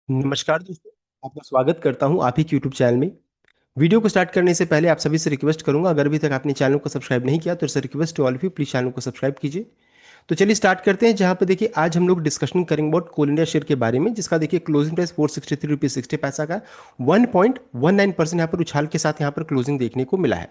नमस्कार दोस्तों। आपका स्वागत करता हूं आप ही के यूट्यूब चैनल में। वीडियो को स्टार्ट करने से पहले आप सभी से रिक्वेस्ट करूंगा, अगर अभी तक आपने चैनल को सब्सक्राइब नहीं किया तो it's request to all of you, please channel को सब्सक्राइब कीजिए। तो चलिए स्टार्ट करते हैं। जहां पर देखिए आज हम लोग डिस्कशन करेंगे अबाउट कोल इंडिया शेयर के बारे में, जिसका देखिए क्लोजिंग प्राइस 463 रुपीज 60 पैसा का 1.19% यहाँ पर उछाल के साथ यहाँ पर क्लोजिंग देखने को मिला है।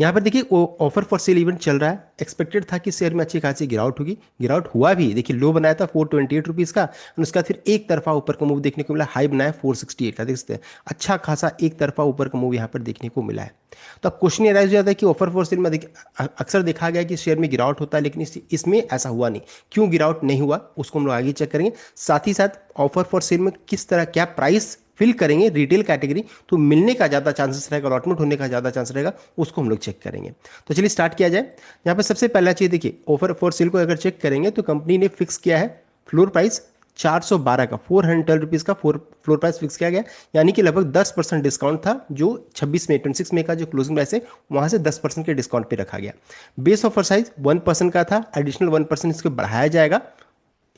यहाँ पर देखिए ऑफर फॉर सेल इवेंट चल रहा है। एक्सपेक्टेड था कि शेयर में अच्छी खासी गिरावट होगी, गिरावट हुआ भी। देखिए लो बनाया था 428 रुपीज़ का, और उसके बाद फिर एक तरफा ऊपर का मूव देखने को मिला। हाई बनाया 468 का, देख सकते हैं अच्छा खासा एक तरफा ऊपर का मूव यहाँ पर देखने को मिला है। तो अब क्वेश्चन ये राइज हो जाता है कि ऑफर फॉर सेल में अक्सर देखा गया कि शेयर में गिरावट होता है, लेकिन इसमें ऐसा हुआ नहीं। क्यों गिरावट नहीं हुआ उसको हम लोग आगे चेक करेंगे। साथ ही साथ ऑफर फॉर सेल में किस तरह क्या प्राइस फिल करेंगे रिटेल कैटेगरी, तो मिलने का ज़्यादा चांसेस रहेगा, अलॉटमेंट होने का ज़्यादा चांस रहेगा, उसको हम लोग चेक करेंगे। तो चलिए स्टार्ट किया जाए। यहाँ पर सबसे पहला चीज़ देखिए, ऑफर फॉर सेल को अगर चेक करेंगे तो कंपनी ने फिक्स किया है फ्लोर प्राइस 412 का, 412 रुपीज़ का फ्लोर प्राइस फिक्स किया गया। यानी कि लगभग 10% डिस्काउंट था, जो 26 मई का जो क्लोजिंग प्राइस है वहाँ से 10% के डिस्काउंट पे रखा गया। बेस ऑफर साइज 1% का था, एडिशनल 1% इसको बढ़ाया जाएगा।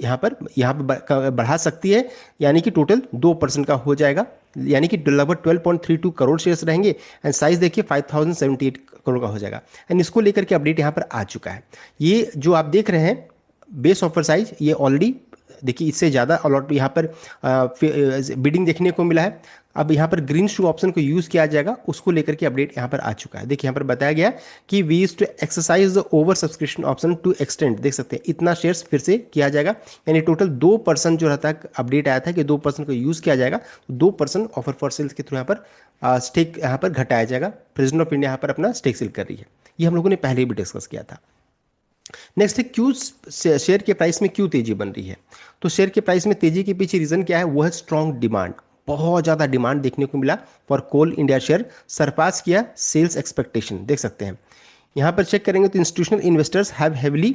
यहाँ पर बढ़ा सकती है, यानी कि टोटल 2% का हो जाएगा। यानी कि लगभग 12.32 करोड़ शेयर्स रहेंगे। एंड साइज देखिए 5078 करोड़ का हो जाएगा। एंड इसको लेकर के अपडेट यहाँ पर आ चुका है। ये जो आप देख रहे हैं बेस ऑफर साइज, ये ऑलरेडी देखिए इससे ज़्यादा अलॉट यहाँ पर बिडिंग देखने को मिला है। अब यहाँ पर ग्रीन शू ऑप्शन को यूज़ किया जाएगा, उसको लेकर के अपडेट यहाँ पर आ चुका है। देखिए यहाँ पर बताया गया कि we use to exercise the over subscription option to extend, देख सकते हैं इतना शेयर्स फिर से किया जाएगा। यानी टोटल 2% जो रहता है, अपडेट आया था कि 2% को यूज़ किया जाएगा, 2% ऑफर फॉर सेल्स के थ्रू यहाँ पर स्टेक यहाँ पर घटाया जाएगा। प्रेसिडेंट ऑफ इंडिया यहाँ पर अपना स्टेक सेल कर रही है। ये हम लोगों ने पहले भी डिस्कस किया था। नेक्स्ट है क्यों शेयर के प्राइस में क्यों तेजी बन रही है। तो शेयर के प्राइस में तेजी के पीछे रीजन क्या है, वो है स्ट्रॉन्ग डिमांड। बहुत ज़्यादा डिमांड देखने को मिला for Coal India share, surpass किया सेल्स एक्सपेक्टेशन, देख सकते हैं। यहाँ पर चेक करेंगे तो institutional investors have heavily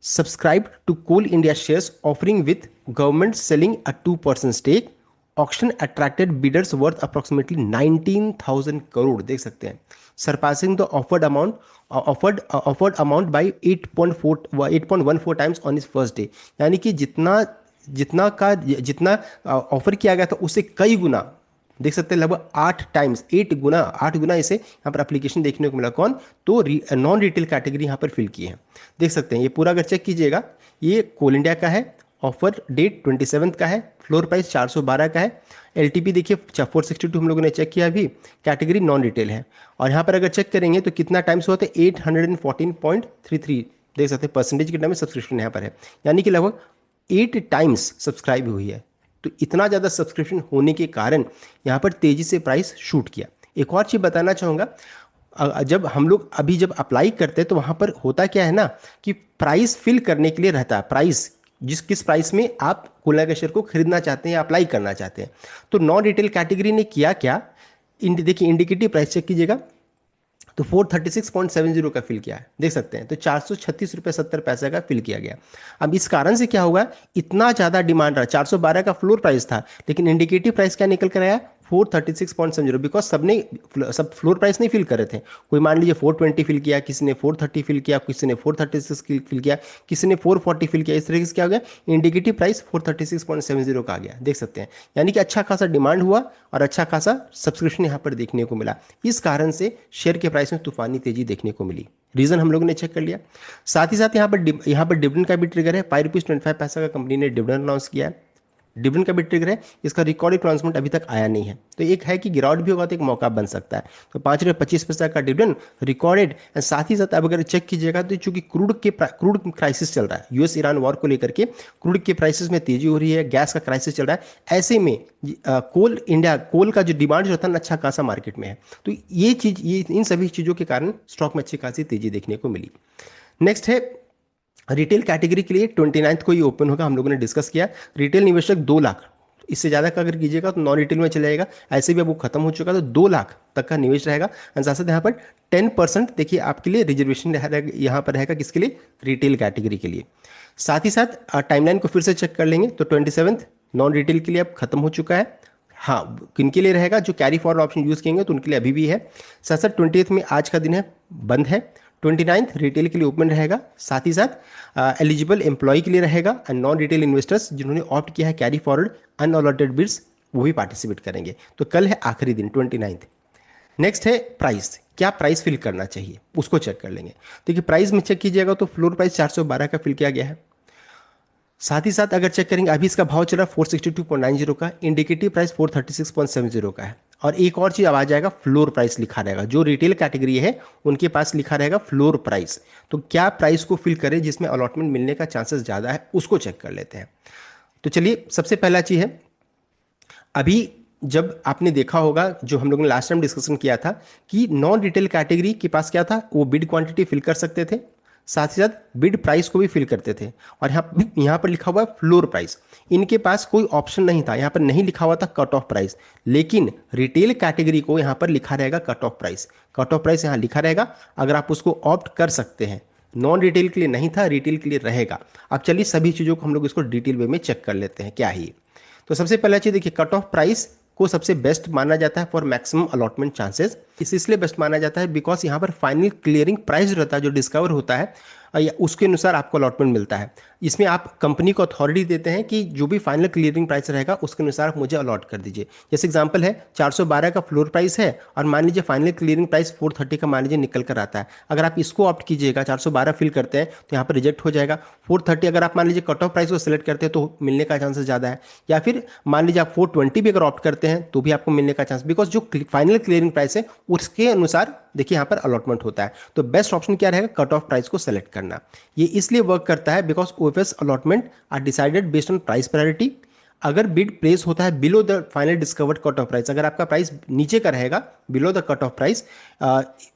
subscribed to Coal India shares offering with government selling a 2% stake. Auction attracted bidders worth approximately 19,000 crore, देख सकते हैं। Surpassing the offered amount by 8.14 times on is first day. यानी कि जितना जितना offer किया गया था उससे कई गुना, देख सकते हैं लगभग 8 टाइम्स, 8 गुना इसे यहाँ पर एप्लीकेशन देखने को मिला। कौन? तो नॉन रिटेल कैटेगरी यहाँ पर फिल की है, देख सकते हैं। ये पूरा अगर चेक कीजिएगा, ये कोल इंडिया का है, ऑफर डेट 27 का है, फ्लोर प्राइस 412 का है। एलटीपी देखिए 462 हम लोगों ने चेक किया अभी, कैटेगरी नॉन रिटेल है। और यहाँ पर अगर चेक करेंगे तो कितना टाइम्स हुआ था, 814.33, देख सकते हैं परसेंटेज के टर्म में सब्सक्रिप्शन यहाँ पर है। यानी कि लगभग 8 टाइम्स सब्सक्राइब हुई है। तो इतना ज़्यादा सब्सक्रिप्शन होने के कारण यहाँ पर तेज़ी से प्राइस शूट किया। एक और चीज़ बताना चाहूँगा, जब हम लोग अभी जब अप्लाई करते हैं तो वहाँ पर होता क्या है ना, कि प्राइस फिल करने के लिए रहता है, प्राइस किस प्राइस में आप कोल का शेयर को खरीदना चाहते हैं या अप्लाई करना चाहते हैं। तो नॉन रिटेल कैटेगरी ने किया क्या, देखिए इंडिकेटिव प्राइस चेक कीजिएगा, तो 436.70 का फिल किया है, देख सकते हैं। तो 436 रुपये 70 पैसे का फिल किया गया। अब इस कारण से क्या होगा, इतना ज़्यादा डिमांड रहा। 412 का फ्लोर प्राइस था, लेकिन इंडिकेटिव प्राइस क्या निकल कर आया, 436.70, बिकॉज सब फ्लोर प्राइस नहीं फिल कर रहे थे। कोई मान लीजिए 420 फिल किया, किसी ने 430 फिल किया, किसी ने 436 फिल किया, किसी ने 440 फिल किया। इस तरीके से क्या हो गया, इंडिकेटिव प्राइस 436.70 का आ गया, देख सकते हैं। यानी कि अच्छा खासा डिमांड हुआ और अच्छा खासा सब्सक्रिप्शन यहाँ पर देखने को मिला। इस कारण से शेयर के प्राइस में तूफानी तेजी देखने को मिली। रीजन हम लोगों ने चेक कर लिया। साथ ही साथ यहाँ पर डिविडेंड का भी ट्रिगर है, ₹5.25 का कंपनी ने डिविडेंड अनाउंस किया है। डिविडेंड का भी ट्रिगर है, इसका रिकॉर्डेड अनाउंसमेंट अभी तक आया नहीं है। तो एक है कि गिरावट भी होगा तो एक मौका बन सकता है। तो ₹5.25 का डिविडेंड रिकॉर्डेड। एंड साथ ही साथ अब अगर चेक कीजिएगा तो चूंकि क्रूड क्राइसिस चल रहा है, यूएस ईरान वॉर को लेकर के क्रूड के प्राइसेस में तेजी हो रही है, गैस का क्राइसिस चल रहा है। ऐसे में कोल का जो डिमांड जो होता है ना, अच्छा खासा मार्केट में है। तो ये इन सभी चीज़ों के कारण स्टॉक में अच्छी खासी तेजी देखने को मिली। नेक्स्ट है रिटेल कैटेगरी के लिए 29 को ये ओपन होगा, हम लोगों ने डिस्कस किया। रिटेल निवेशक 2 लाख, इससे ज़्यादा का अगर कीजिएगा तो नॉन रिटेल में चला जाएगा। ऐसे भी अब वो खत्म हो चुका, तो 2 लाख तक का निवेश रहेगा। एंड साथ साथ यहाँ पर 10% देखिए आपके लिए रिजर्वेशन यहाँ पर रहेगा, किसके लिए, रिटेल कैटेगरी के लिए। साथ ही साथ टाइमलाइन को फिर से चेक कर लेंगे तो 27 नॉन रिटेल के लिए अब खत्म हो चुका है। हाँ, किनके लिए रहेगा, जो कैरी फॉरवर्ड ऑप्शन यूज़ करेंगे तो उनके लिए अभी भी है। साथ साथ 20 में आज का दिन है, बंद है। 29 रिटेल के लिए ओपन रहेगा, साथ ही साथ एलिजिबल एम्प्लॉय के लिए रहेगा, एंड नॉन रिटेल इन्वेस्टर्स जिन्होंने ऑप्ट किया है कैरी फॉरवर्ड अनअलॉटेड बिड्स वो भी पार्टिसिपेट करेंगे। तो कल है आखिरी दिन 29। नेक्स्ट है प्राइस, क्या प्राइस फिल करना चाहिए उसको चेक कर लेंगे। देखिए प्राइस में चेक कीजिएगा तो फ्लोर प्राइस 412 का फिल किया गया है। साथ ही साथ अगर चेक करेंगे अभी इसका भाव चला 462.90 का, इंडिकेटिव प्राइस 436.70 का है। और एक और चीज़ अब आ जाएगा, फ्लोर प्राइस लिखा रहेगा, जो रिटेल कैटेगरी है उनके पास लिखा रहेगा फ्लोर प्राइस। तो क्या प्राइस को फिल करें जिसमें अलॉटमेंट मिलने का चांसेस ज़्यादा है उसको चेक कर लेते हैं। तो चलिए सबसे पहला चीज़ है, अभी जब आपने देखा होगा जो हम लोगों ने लास्ट टाइम डिस्कशन किया था कि नॉन रिटेल कैटेगरी के पास क्या था, वो बिड क्वांटिटी फिल कर सकते थे, साथ ही साथ बिड प्राइस को भी फिल करते थे। और यहाँ पर लिखा हुआ है फ्लोर प्राइस, इनके पास कोई ऑप्शन नहीं था, यहाँ पर नहीं लिखा हुआ था कट ऑफ प्राइस। लेकिन रिटेल कैटेगरी को यहाँ पर लिखा रहेगा cut off price, cut off price यहाँ लिखा रहेगा, अगर आप उसको ऑप्ट कर सकते हैं। नॉन रिटेल के लिए नहीं था, रिटेल के लिए रहेगा। अब चलिए सभी चीज़ों को हम लोग इसको डिटेल वे में चेक कर लेते हैं क्या है ये। तो सबसे पहला चीज़ देखिए, कट ऑफ प्राइस को सबसे बेस्ट माना जाता है फॉर मैक्सिमम अलॉटमेंट चांसेस। इसलिए बेस्ट माना जाता है बिकॉज यहाँ पर फाइनल क्लियरिंग प्राइस जो रहता है, जो डिस्कवर होता है, या उसके अनुसार आपको अलॉटमेंट मिलता है। इसमें आप कंपनी को अथॉरिटी देते हैं कि जो भी फाइनल क्लियरिंग प्राइस रहेगा उसके अनुसार आप मुझे अलॉट कर दीजिए। जैसे एग्जांपल है 412 का फ्लोर प्राइस है और मान लीजिए फाइनल क्लियरिंग प्राइस 430 का मान लीजिए निकल कर आता है। अगर आप इसको ऑप्ट कीजिएगा, 412 फिल करते हैं तो यहाँ पर रिजेक्ट हो जाएगा। 430 अगर आप मान लीजिए कट ऑफ प्राइस को सिलेक्ट करते हैं तो मिलने का चांसेस ज़्यादा है। या फिर मान लीजिए आप 420 भी अगर ऑप्ट करते हैं तो भी आपको मिलने का चांस, बिकॉज जो फाइनल क्लियरिंग प्राइस है उसके अनुसार देखिए यहाँ पर अलॉटमेंट होता है। तो बेस्ट ऑप्शन क्या रहेगा, कट ऑफ प्राइस को सेलेक्ट करना। ये इसलिए वर्क करता है because OFS allotment are decided based on price priority. अगर बिड प्लेस होता है below the final discovered cut off price, अगर आपका प्राइस नीचे का रहेगा below the cut off price,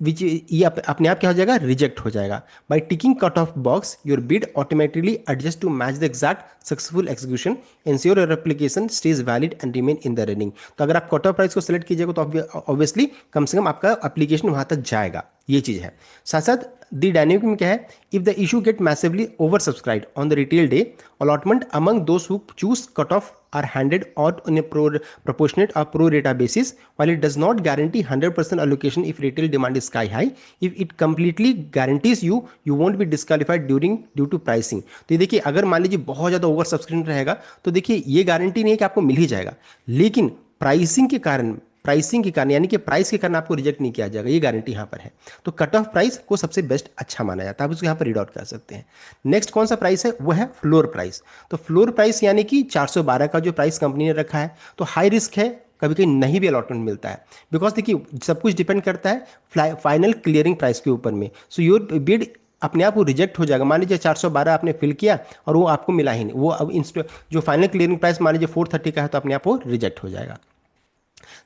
which ये अपने आप क्या हो जाएगा, रिजेक्ट हो जाएगा। By ticking cut off box your bid automatically adjust to match the exact successful execution, ensure your application stage valid and remain in the running. तो अगर आप कट ऑफ प्राइस को सिलेक्ट कीजिएगा तो ऑब्वियसली कम से कम आपका एप्लीकेशन वहां तक जाएगा, ये चीज़ है। साथ साथ दी डायनेमिक में क्या है, if the issue get massively over subscribe on the retail day, allotment among those who choose cut off are handed out on a proportionate or pro rata basis, while it does not guarantee 100% allocation if retail demand is sky high. If it completely guarantees you won't be disqualified due to pricing. तो ये देखिए अगर मान लीजिए बहुत ज़्यादा over subscription रहेगा तो देखिए ये गारंटी नहीं है कि आपको मिल ही जाएगा, लेकिन प्राइसिंग के कारण यानी कि प्राइस के कारण आपको रिजेक्ट नहीं किया जाएगा, ये गारंटी यहाँ पर है। तो कट ऑफ प्राइस को सबसे बेस्ट अच्छा माना जाता है, आप उसको यहाँ पर रीड आउट कर सकते हैं। नेक्स्ट कौन सा प्राइस है, वो है फ्लोर प्राइस। तो फ्लोर प्राइस यानी कि 412 का जो प्राइस कंपनी ने रखा है, तो हाई रिस्क है, कभी कभी नहीं भी अलॉटमेंट मिलता है। बिकॉज देखिए सब कुछ डिपेंड करता है फाइनल क्लियरिंग प्राइस के ऊपर में। सो योर बिड अपने आप वो रिजेक्ट हो जाएगा। मान लीजिए 412 आपने फिल किया और वो आपको मिला ही नहीं, वो अब जो फाइनल क्लियरिंग प्राइस मान लीजिए 430 का है तो अपने आप वो रिजेक्ट हो जाएगा।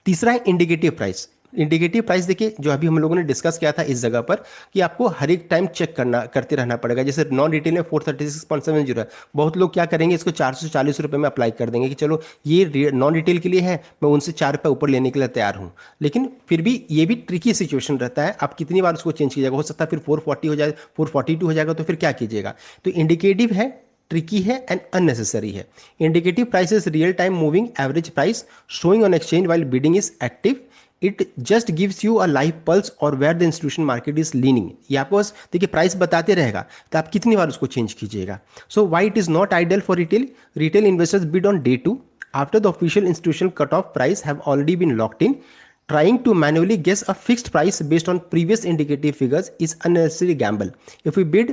तीसरा है इंडिकेटिव प्राइस। इंडिकेटिव प्राइस देखिए जो अभी हम लोगों ने डिस्कस किया था इस जगह पर कि आपको हर एक टाइम चेक करते रहना पड़ेगा। जैसे नॉन रिटेल में 436.70 है, बहुत लोग क्या करेंगे इसको 440 रुपये में अप्लाई कर देंगे कि चलो ये नॉन रिटेल के लिए है, मैं उनसे 4 रुपये ऊपर लेने के लिए तैयार हूँ। लेकिन फिर भी ये भी ट्रिकी सिचुएशन रहता है, आप कितनी बार उसको चेंज कीजिएगा, हो सकता है फिर 440 हो जाए, 442 हो जाएगा, तो फिर क्या कीजिएगा। तो इंडिकेटिव है, ट्रिकी है एंड अननेसेसरी है। Indicative price is real time moving average price showing on exchange while bidding is active. It just gives you a live pulse और where the institution market is leaning. ये आपको देखिए price बताते रहेगा, तो आप कितनी बार उसको चेंज कीजिएगा। So why it is not ideal for retail investors bid on day 2 after the official institution cut off price have already been locked in. Trying to manually guess a fixed price based on previous indicative figures is unnecessary gamble. If we bid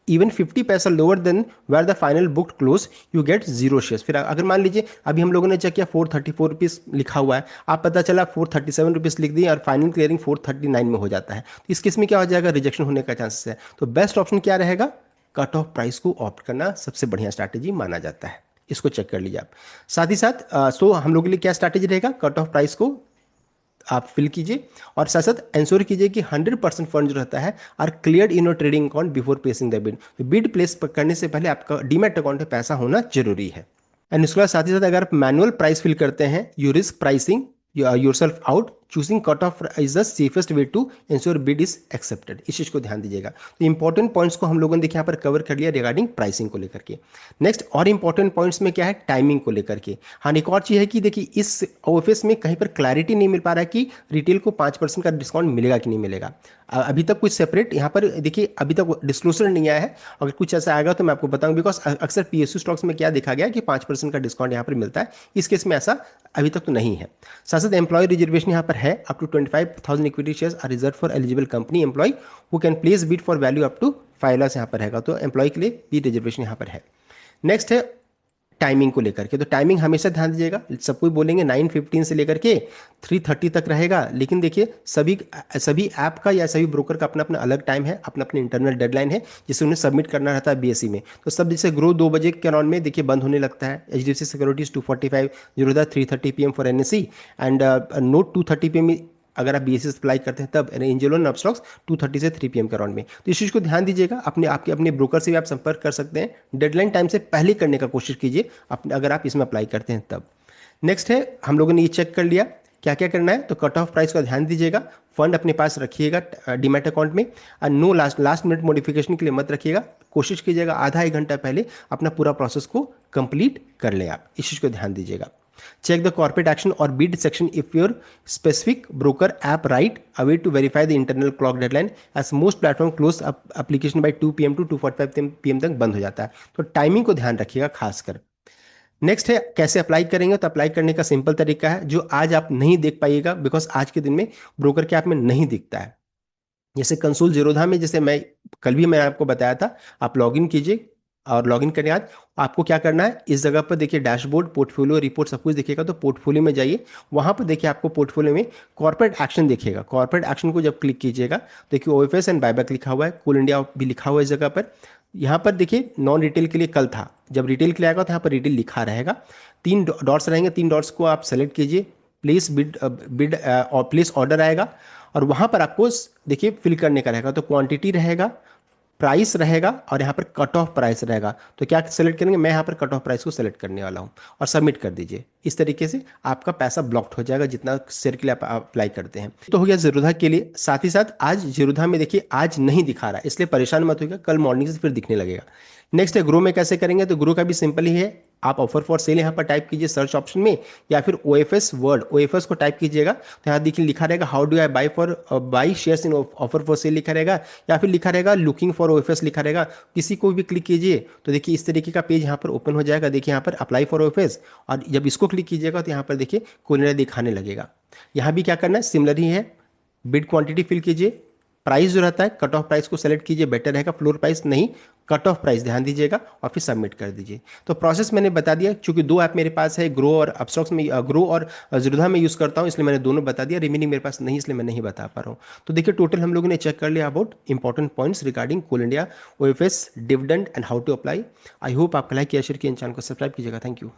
even 50 पैसा lower than where the final book close you get zero shares. फिर अगर मान लीजिए अभी हम लोगों ने check किया 434 रुपीज़ लिखा हुआ है, आप पता चला 437 रुपीज़ लिख दिए और फाइनल क्लियरिंग 439 में हो जाता है, तो इस केस में क्या हो जाएगा, रिजेक्शन होने का चांसेस है। तो बेस्ट ऑप्शन क्या रहेगा, कट ऑफ प्राइस को ऑप्ट करना सबसे बढ़िया स्ट्रैटेजी माना जाता है। इसको चेक कर लीजिए आप। साथ ही साथ सो हम लोगों के लिए क्या स्ट्रैटेजी रहेगा, कट ऑफ प्राइस को आप फिल कीजिए और साथ साथ इंश्योर कीजिए कि 100% फंड जो रहता है are cleared in your trading account before placing the bid. तो बिड प्लेस करने से पहले आपका डीमैट अकाउंट में पैसा होना जरूरी है। एंड इसके बाद साथ ही साथ अगर आप मैनुअल प्राइस फिल करते हैं, you risk pricing yourself out choosing cut off is the safest way to ensure bid is accepted, इस चीज़ को ध्यान दीजिएगा। तो इंपॉर्टेंट पॉइंट्स को हम लोगों ने देखिए यहाँ पर कवर कर लिया रिगार्डिंग प्राइसिंग को लेकर के। नेक्स्ट और इंपॉर्टेंट पॉइंट्स में क्या है, टाइमिंग को लेकर के। हाँ, एक और चीज़ है कि देखिए इस ऑफिस में कहीं पर क्लैरिटी नहीं मिल पा रहा है कि रिटेल को 5% का डिस्काउंट मिलेगा कि नहीं मिलेगा। अभी तक कुछ सेपरेट यहाँ पर देखिए अभी तक डिस्क्लोजर नहीं आया है। अगर कुछ ऐसा आएगा तो मैं आपको बताऊंगा, बिकॉज अक्सर पीएसयू स्टॉक्स में क्या देखा गया कि 5% का डिस्काउंट यहाँ पर मिलता है। इस केस में ऐसा अभी तक तो नहीं है। साथ साथ एम्प्लॉय रिजर्वेशन यहाँ पर है, up to 25,000 equity shares are reserve for eligible company employ who can place bid for value up to 5 lakh यहाँ पर रहेगा। तो एम्प्लॉय के लिए भी रिजर्वेशन यहाँ पर है। नेक्स्ट है टाइमिंग को लेकर के। तो टाइमिंग हमेशा ध्यान दीजिएगा, सब कोई बोलेंगे 9:15 से लेकर के 3:30 तक रहेगा, लेकिन देखिए सभी सभी ऐप का या सभी ब्रोकर का अपना अपना अलग टाइम है, अपना अपना इंटरनल डेडलाइन है जिसे उन्हें सबमिट करना रहता है बीएसई में। तो सब जैसे ग्रो 2 बजे के अराउंड में देखिए बंद होने लगता है। HDFC securities 2:45, Zerodha 3:30 PM for NSC and note 2:30 PM अगर आप बीएससी अप्लाई करते हैं तब। एंजेलो एंड अपस्टॉक्स 2:30 से 3 PM के अराउंड में। तो इस चीज़ को ध्यान दीजिएगा, अपने ब्रोकर से भी आप संपर्क कर सकते हैं। डेडलाइन टाइम से पहले करने का कोशिश कीजिए अगर आप इसमें अप्लाई करते हैं तब। नेक्स्ट है, हम लोगों ने ये चेक कर लिया क्या क्या करना है। तो कट ऑफ प्राइस का ध्यान दीजिएगा, फंड अपने पास रखिएगा डीमैट अकाउंट में, और नो लास्ट मिनट मॉडिफिकेशन के लिए मत रखिएगा। कोशिश कीजिएगा आधा 1 घंटा पहले अपना पूरा प्रोसेस को कंप्लीट कर लें आप, इस चीज़ को ध्यान दीजिएगा। Check the corporate action or bid section if your specific broker app right away to verify the internal clock deadline, as most platform close application by 2 PM to 2:45 PM तक बंद हो जाता है। तो टाइमिंग को ध्यान रखिएगा खासकर। नेक्स्ट है कैसे अप्लाई करेंगे। तो अप्लाई करने का सिंपल तरीका है जो आज आप नहीं देख पाइएगा, बिकॉज आज के दिन में ब्रोकर के ऐप में नहीं दिखता है। जैसे कंसोल जीरोधा में, जैसे मैं कल भी मैंने आपको बताया था, आप लॉगिन कीजिए और लॉगिन करने के बाद आपको क्या करना है, इस जगह पर देखिए डैशबोर्ड, पोर्टफोलियो, रिपोर्ट सब कुछ दिखेगा। तो पोर्टफोलियो में जाइए, वहां पर देखिए आपको पोर्टफोलियो में कॉर्पोरेट एक्शन दिखेगा। कॉर्पोरेट एक्शन को जब क्लिक कीजिएगा देखिए ओएफएस एंड बायबैक लिखा हुआ है, कोल इंडिया भी लिखा हुआ है इस जगह पर। यहाँ पर देखिए नॉन रिटेल के लिए कल था, जब रिटेल के लिए आएगा तो यहाँ पर रिटेल लिखा रहेगा। 3 डॉट्स रहेंगे, 3 डॉट्स को आप सेलेक्ट कीजिए, प्लेस बिड और प्लेस ऑर्डर आएगा, और वहां पर आपको देखिए फिल करने का रहेगा। तो क्वांटिटी रहेगा, प्राइस रहेगा, और यहाँ पर कट ऑफ प्राइस रहेगा। तो क्या सेलेक्ट करेंगे, मैं यहाँ पर कट ऑफ प्राइस को सेलेक्ट करने वाला हूँ और सबमिट कर दीजिए। इस तरीके से आपका पैसा ब्लॉक्ड हो जाएगा जितना शेयर के लिए आप अप्लाई करते हैं। तो हो गया जीरोधा के लिए। साथ ही साथ आज जीरोधा में देखिए आज नहीं दिखा रहा है, इसलिए परेशान मत होइएगा, कल मॉर्निंग से फिर दिखने लगेगा। नेक्स्ट है ग्रो में कैसे करेंगे। तो ग्रो का भी सिंपल ही है, आप ऑफर फॉर सेल यहाँ पर टाइप कीजिए सर्च ऑप्शन में, या फिर ओएफएस वर्ड ओएफएस को टाइप कीजिएगा। तो यहाँ देखिए लिखा रहेगा how do I by shares in offer for sale लिखा रहेगा, या फिर लिखा रहेगा लुकिंग फॉर ओएफएस लिखा रहेगा। किसी को भी क्लिक कीजिए तो देखिए इस तरीके का पेज यहाँ पर ओपन हो जाएगा। देखिए यहाँ पर अप्लाई फॉर ओएफएस, और जब इसको क्लिक कीजिएगा तो यहाँ पर देखिए कोल दिखाने लगेगा। यहाँ भी क्या करना है, सिमिलर ही है, बिड क्वांटिटी फिल कीजिए, प्राइस जो रहता है कट ऑफ प्राइस को सेलेक्ट कीजिए, बेटर रहेगा, फ्लोर प्राइस नहीं कट ऑफ प्राइस ध्यान दीजिएगा, और फिर सबमिट कर दीजिए। तो प्रोसेस मैंने बता दिया, क्योंकि 2 ऐप मेरे पास है, ग्रो और अपस्टॉक्स में, ग्रो और जीरोधा में यूज़ करता हूँ, इसलिए मैंने दोनों बता दिया। रिमेनिंग मेरे पास नहीं, इसलिए मैं नहीं बता पा रहा हूँ। तो देखिए टोटल हम लोगों ने चेक कर लिया about important points regarding Coal India, OFS, dividend and how to apply. I hope आपका लाइक किया, शेयर किया, चैनल को सब्सक्राइब कीजिएगा। Thank you.